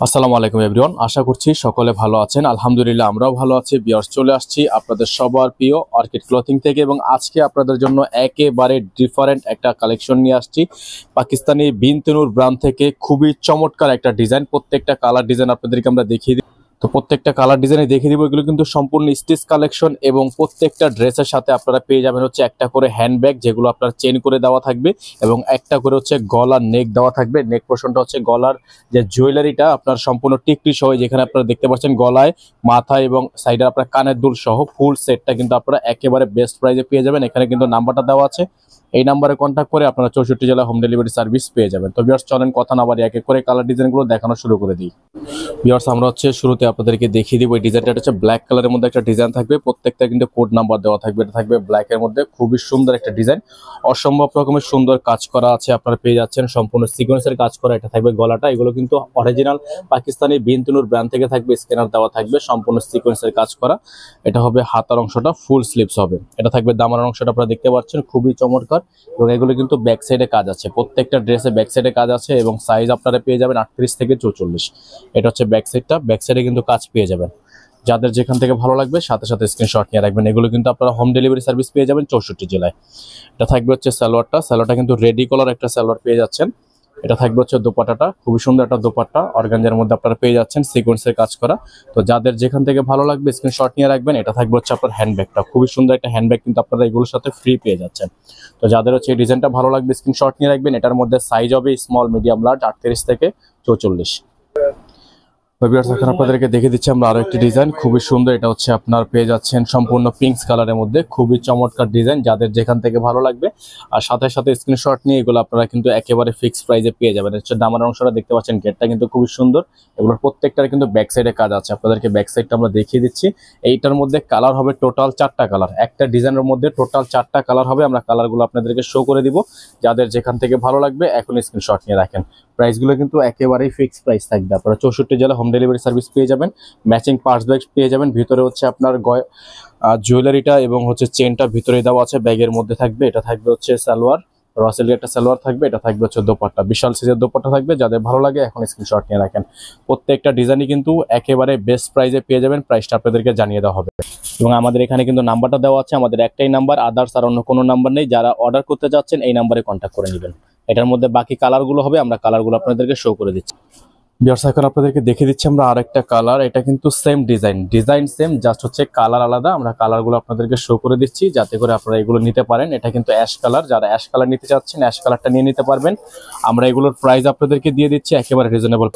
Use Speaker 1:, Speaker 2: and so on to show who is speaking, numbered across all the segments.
Speaker 1: আসসালামু আলাইকুম এভরিওয়ান, আশা করছি সকলে ভালো আছেন। আলহামদুলিল্লাহ আমরাও ভালো আছি। ভিউয়ার্স, চলে আসছি আপনাদের সবার প্রিয় অর্কিড ক্লথিং থেকে এবং আজকে আপনাদের জন্য একেবারে ডিফারেন্ট একটা কালেকশন নিয়ে আসছি। পাকিস্তানি বিনতেনুর ব্র্যান্ড থেকে খুবই চমৎকার একটা ডিজাইন, প্রত্যেকটা কালার ডিজাইন আপনাদেরকে আমরা দেখিয়ে দিই। তো প্রত্যেকটা কালার ডিজাইনে দেখিয়ে দিব। এগুলো কিন্তু সম্পূর্ণ স্টিচ কালেকশন এবং প্রত্যেকটা ড্রেসের সাথে আপনারা পেয়ে যাবেন হচ্ছে একটা করে হ্যান্ডব্যাগ, যেগুলো আপনার চেন করে দেওয়া থাকবে এবং একটা করে হচ্ছে গলার নেক দেওয়া থাকবে। নেক পোর্শনটা হচ্ছে গলার যে জুয়েলারিটা আপনার সম্পূর্ণ টিকলি সহ, যেখানে আপনারা দেখতে পাচ্ছেন গলায়, মাথায় এবং সাইডে আপনার কানের দুল সহ ফুল সেটটা কিন্তু আপনারা একেবারে বেস্ট প্রাইসে পেয়ে যাবেন। এখানে কিন্তু নাম্বারটা দেওয়া আছে, এই নাম্বারে কন্ট্যাক্ট করে আপনারা 64 জেলা হোম ডেলিভারি সার্ভিস পেয়ে যাবেন। তো ভিউয়ার্স, চলেন কথা না বাড়িয়ে এক এক করে কালার ডিজাইনগুলো দেখানো শুরু করে দিই। ভিউয়ার্স, আমরা হচ্ছে শুরুতে আপনাদেরকে দেখিয়ে দিব। এই ডিজাইনটা হচ্ছে ব্ল্যাক কালারের মধ্যে একটা ডিজাইন থাকবে, প্রত্যেকটা কিন্তু কোড নাম্বার দেওয়া থাকবে। এটা থাকবে ব্ল্যাকের মধ্যে, খুবই সুন্দর একটা ডিজাইন, অসম্ভব রকমের সুন্দর কাজ করা আছে। আপনারা পেয়ে যাচ্ছেন সম্পূর্ণ সিকোয়েন্সের কাজ করা। এটা থাকবে গলাটা, এগুলো কিন্তু অরিজিনাল পাকিস্তানি বিনতুনুর ব্র্যান্ড থেকে থাকবে। স্ক্যানার দেওয়া থাকবে, সম্পূর্ণ সিকোয়েন্সের কাজ করা। এটা হবে হাতার অংশটা, ফুল স্লিভস হবে। এটা থাকবে দামার অংশটা, আপনারা দেখতে পাচ্ছেন খুবই চমৎকার। এবং এগুলো কিন্তু ব্যাক সাইডে কাজ আছে, প্রত্যেকটা ড্রেসে ব্যাক সাইডে কাজ আছে এবং সাইজ আপনারা পেয়ে যাবেন 38 থেকে 44। এটা হচ্ছে ব্যাক সাইডটা, ব্যাক সাইডে কিন্তু কাজ পেয়ে যাবেন। যাদের যেখান থেকে ভালো লাগবে সাথে সাথে স্ক্রিনশট নিয়ে রাখবেন। এগুলো কিন্তু আপনারা হোম ডেলিভারি সার্ভিস পেয়ে যাবেন 64 জেলায়। এটা থাকবে হচ্ছে সালোয়ারটা, সালোয়ারটা কিন্তু রেডি কলার একটা সালোয়ার পেয়ে যাচ্ছেন। এটা থাকবে হচ্ছে দোপাট্টাটা, খুবই সুন্দর একটা দোপাট্টা, অর্গানজার মধ্যে আপনারা পেয়ে যাচ্ছেন সিকোয়েন্সের কাজ করা। তো যাদের যেখান থেকে ভালো লাগবে স্ক্রিনশট নিয়ে রাখবেন। এটা থাকবে হচ্ছে আপনার হ্যান্ডব্যাগটা, খুবই সুন্দর একটা হ্যান্ডব্যাগ কিন্তু আপনারা এগুলোর সাথে ফ্রি পেয়ে যাচ্ছেন। তো যাদের হচ্ছে এই ডিজাইনটা ভালো লাগবে স্ক্রিনশট নিয়ে রাখবেন। এটার মধ্যে সাইজ হবে স্মল, মিডিয়াম, লার্জ, 38 থেকে 44। ভিউয়ার্স, এখন আপনাদেরকে দেখে দিচ্ছি আমরা আরো একটি ডিজাইন, খুবই সুন্দর। এটা হচ্ছে আপনার পেয়ে যাচ্ছেন সম্পূর্ণ পিঙ্ক কালারের মধ্যে, খুবই চমৎকার ডিজাইন। যাদের যেখান থেকে ভালো লাগবে আর সাথে সাথে স্ক্রিনশট নিয়ে এগুলো আপনারা কিন্তু একেবারে ফিক্সড প্রাইসে পেয়ে যাবেন। হচ্ছে দামার অংশটা দেখতে পাচ্ছেন, গেটটা কিন্তু খুবই সুন্দর। এগুলোর প্রত্যেকটার কিন্তু ব্যাক সাইডে কাজ আছে, আপনাদেরকে ব্যাক সাইডটা আমরা দেখিয়ে দিচ্ছি। এইটার মধ্যে কালার হবে টোটাল 4টা কালার, একটা ডিজাইনের মধ্যে টোটাল 4টা কালার হবে। আমরা কালারগুলো আপনাদেরকে শো করে দিব। যাদের যেখান থেকে ভালো লাগবে এখন স্ক্রিনশট নিয়ে রাখেন। প্রাইসগুলো কিন্তু একেবারেই ফিক্সড প্রাইস থাকবে। আপনারা 64 জেলা হোম ডেলিভারি সার্ভিস পেয়ে যাবেন। ম্যাচিং পার্স ব্যাগ পেয়ে যাবেন। ভিতরে হচ্ছে আপনার জুয়েলারিটা এবং হচ্ছে চেনটা ভিতরে দেওয়া আছে, ব্যাগের মধ্যে থাকবে। এটা থাকবে হচ্ছে সালোয়ার, রসেলি একটা সালোয়ার থাকবে। এটা থাকবে হচ্ছে দোপাট্টা, বিশাল সাইজের দোপাট্টা থাকবে। যাদের ভালো লাগে এখন স্ক্রিনশট নিয়ে রাখেন। প্রত্যেকটা ডিজাইনই কিন্তু একেবারে বেস্ট প্রাইসে পেয়ে যাবেন। প্রাইসটা আপনাদেরকে জানিয়ে দেওয়া হবে এবং আমাদের এখানে কিন্তু নাম্বারটা দেওয়া আছে, আমাদের একটাই নাম্বার, আদার্স আর অন্য কোনো নাম্বার নেই। যারা অর্ডার করতে যাচ্ছেন এই নাম্বারে কন্ট্যাক্ট করে নেবেন। এটার মধ্যে বাকি কালারগুলো হবে, আমরা কালারগুলো আপনাদেরকে শো করে দিচ্ছি। ভিউয়ার্স, এখন আপনাদেরকে দেখে দিচ্ছি আমরা আরেকটা কালার। এটা কিন্তু সেম ডিজাইন সেম, জাস্ট হচ্ছে কালার আলাদা। আমরা কালারগুলো আপনাদেরকে শো করে দিচ্ছি যাতে করে আপনারা এগুলো নিতে পারেন। এটা কিন্তু অ্যাশ কালার, যারা অ্যাশ কালার নিতে চাচ্ছেন অ্যাশ কালারটা নিয়ে নিতে পারবেন। আমরা এগুলোর প্রাইস আপনাদেরকে দিয়ে দিচ্ছি একেবারে রিজনেবল।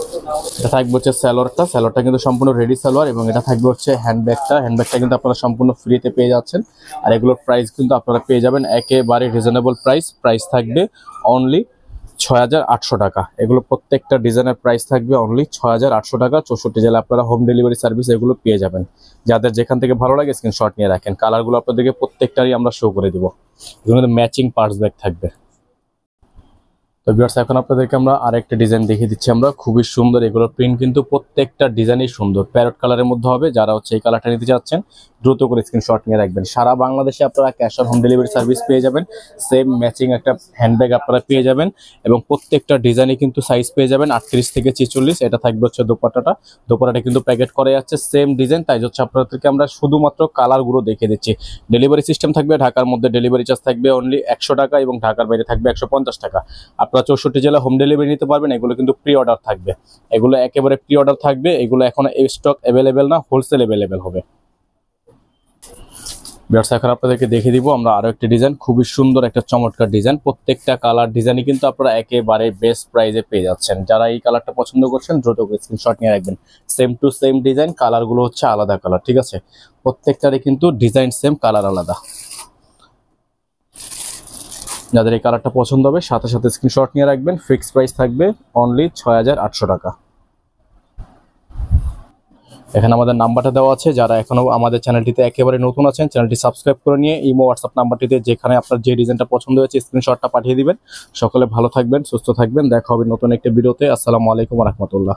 Speaker 1: এটা থাকবে হচ্ছে সালোয়ারটা কিন্তু সম্পূর্ণ রেডি সালোয়ার এবং এটা থাকবে হচ্ছে হ্যান্ডব্যাগটা কিন্তু আপনারা সম্পূর্ণ ফ্রিতে পেয়ে যাচ্ছেন। আর এগুলোর প্রাইস কিন্তু আপনারা পেয়ে যাবেন একেবারে রিজনেবল প্রাইস থাকবে অনলি 6800 টাকা। এগুলো প্রত্যেকটা ডিজাইনের প্রাইস থাকবে অনলি 6800 টাকা। 64 জেলা আপনারা হোম ডেলিভারি সার্ভিস এগুলো পেয়ে যাবেন। যাদের যেখান থেকে ভালো লাগে স্ক্রিনশট নিয়ে রাখেন। কালারগুলো আপনাদেরকে প্রত্যেকটারই আমরা শো করে দিব। এগুলো ম্যাচিং পার্স ব্যাগ থাকবে। তো ভিউয়ার্স, এখন আপনাদেরকে আমরা আরেকটা ডিজাইন দেখিয়ে দিচ্ছি আমরা, খুবই সুন্দর। এগুলোর প্রিন্ট কিন্তু প্রত্যেকটা ডিজাইনই সুন্দর, প্যারট কালারের মধ্যে হবে। যারা হচ্ছে এই কালারটা নিতে চাচ্ছেন দ্রুত করে স্ক্রিনশট নিয়ে রাখবেন। সারা বাংলাদেশে আপনারা cash on home delivery service পেয়ে যাবেন। সেম ম্যাচিং একটা হ্যান্ডব্যাগ আপনারা পেয়ে যাবেন এবং প্রত্যেকটা ডিজাইনই কিন্তু সাইজ পেয়ে যাবেন 38 থেকে 46। এটা থাকবে হচ্ছে দোপাট্টাটা কিন্তু প্যাকেট করে যাচ্ছে সেম ডিজাইন। তাই হচ্ছে আপনাদেরকে আমরা শুধুমাত্র কালারগুলো দেখিয়ে দিচ্ছি। ডেলিভারি সিস্টেম থাকবে, ঢাকার মধ্যে ডেলিভারি চার্জ থাকবে অনলি 100 টাকা এবং ঢাকার বাইরে থাকবে 150 টাকা। আপনারা 64 জেলা হোম ডেলিভারি নিতে পারবেন। এগুলো কিন্তু প্রি অর্ডার থাকবে, এগুলো একেবারে প্রি অর্ডার থাকবে। এগুলো এখন স্টক অ্যাভেলেবেল না, হোলসেল অ্যাভেলেবেল হবে। ভিউয়ার্স, এখন আপনাদেরকে দেখিয়ে দিব আমরা আরো একটি ডিজাইন, খুবই সুন্দর একটা চমৎকার ডিজাইন। প্রত্যেকটা কালার ডিজাইনই কিন্তু আপনারা একেবারে বেস্ট প্রাইসে পেয়ে যাচ্ছেন। যারা এই কালারটা পছন্দ করছেন দ্রুত করে স্ক্রিনশট নিয়ে রাখবেন। সেম টু সেম ডিজাইন, কালারগুলো হচ্ছে আলাদা কালার, ঠিক আছে? প্রত্যেকটারই কিন্তু ডিজাইন সেম, কালার আলাদা। যাদের এই কালারটা পছন্দ হবে সাথে সাথে স্ক্রিনশট নিয়ে রাখবেন। ফিক্সড প্রাইস থাকবে অনলি 6800 টাকা। এখানে আমাদের নাম্বারটা দেওয়া আছে। যারা এখনো আমাদের চ্যানেলটিতে একেবারে নতুন আছেন চ্যানেলটি সাবস্ক্রাইব করে নিয়ে ইমো হোয়াটসঅ্যাপ নাম্বারটিতে যেখানে আপনার যে ডিজাইনটা পছন্দ হয়েছে স্ক্রিনশটটা পাঠিয়ে দিবেন। সকলে ভালো থাকবেন, সুস্থ থাকবেন। দেখা হবে নতুন একটা ভিডিওতে। আসসালামু আলাইকুম ওয়া রাহমাতুল্লাহ।